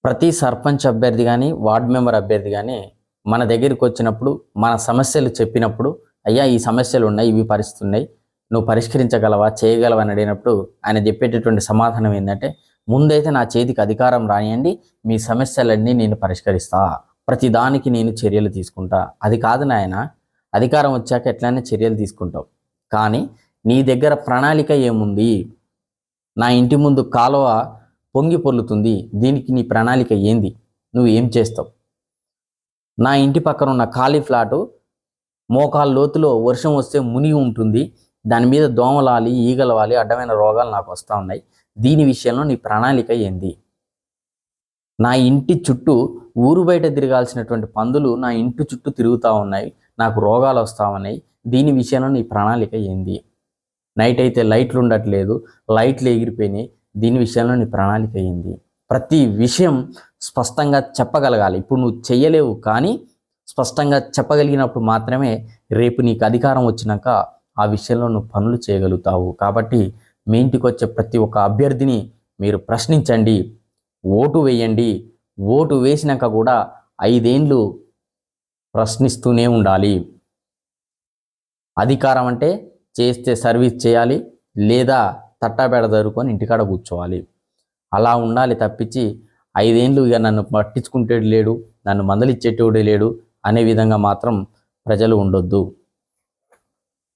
ప్రతి సర్పంచ్ అభ్యర్థి కానీ వార్డు మెంబర్ అభ్యర్థి కానీ మన దగ్గరికి వచ్చినప్పుడు మన సమస్యలు చెప్పినప్పుడు అయ్యా ఈ సమస్యలు ఉన్నాయి, ఇవి పరిస్థితులు ఉన్నాయి, నువ్వు పరిష్కరించగలవా, చేయగలవా అని అడిగినప్పుడు ఆయన చెప్పేటటువంటి సమాధానం ఏంటంటే, ముందైతే నా చేతికి అధికారం రానియండి, మీ సమస్యలన్నీ నేను పరిష్కరిస్తా, ప్రతి దానికి నేను చర్యలు తీసుకుంటా. అది కాదు నాయన, అధికారం వచ్చాక ఎట్లనే చర్యలు తీసుకుంటావు, కానీ నీ దగ్గర ప్రణాళిక ఏముంది? నా ఇంటి ముందు కాలువ పొంగి పొర్లుతుంది, దీనికి నీ ప్రణాళిక ఏంది? నువ్వు ఏం చేస్తావు? నా ఇంటి పక్కన ఉన్న ఖాళీ ఫ్లాటు మోకాళ్ళ లోతులో వర్షం వస్తే మునిగి ఉంటుంది, దాని మీద దోమలాలి, ఈగలవాలి, అడ్డమైన రోగాలు నాకు వస్తూ ఉన్నాయి, దీని విషయంలో నీ ప్రణాళిక ఏంది? నా ఇంటి చుట్టూ ఊరు బయట తిరగాల్సినటువంటి పందులు నా ఇంటి చుట్టూ తిరుగుతూ ఉన్నాయి, నాకు రోగాలు వస్తూ ఉన్నాయి, దీని విషయంలో నీ ప్రణాళిక ఏంది? నైట్ అయితే లైట్లు ఉండట్లేదు, లైట్లు ఎగిరిపోయినాయి, దీని విషయంలో నీ ప్రణాళిక ఏంది? ప్రతి విషయం స్పష్టంగా చెప్పగలగాలి. ఇప్పుడు నువ్వు చెయ్యలేవు, కానీ స్పష్టంగా చెప్పగలిగినప్పుడు మాత్రమే రేపు నీకు అధికారం వచ్చినాక ఆ విషయంలో నువ్వు పనులు చేయగలుగుతావు. కాబట్టి మీ ఇంటికి వచ్చే ప్రతి ఒక్క అభ్యర్థిని మీరు ప్రశ్నించండి, ఓటు వేయండి. ఓటు వేసినాక కూడా 5 ఏళ్ళు ప్రశ్నిస్తూనే ఉండాలి. అధికారం అంటే చేస్తే సర్వీస్ చేయాలి, లేదా తట్టాబేడ జరుపుకొని ఇంటికాడ కూర్చోవాలి. అలా ఉండాలి తప్పించి 5 ఏళ్ళు ఇక నన్ను పట్టించుకుంటేడు లేడు, నన్ను మందలిచ్చేటోడే లేడు అనే విధంగా మాత్రం ప్రజలు ఉండొద్దు.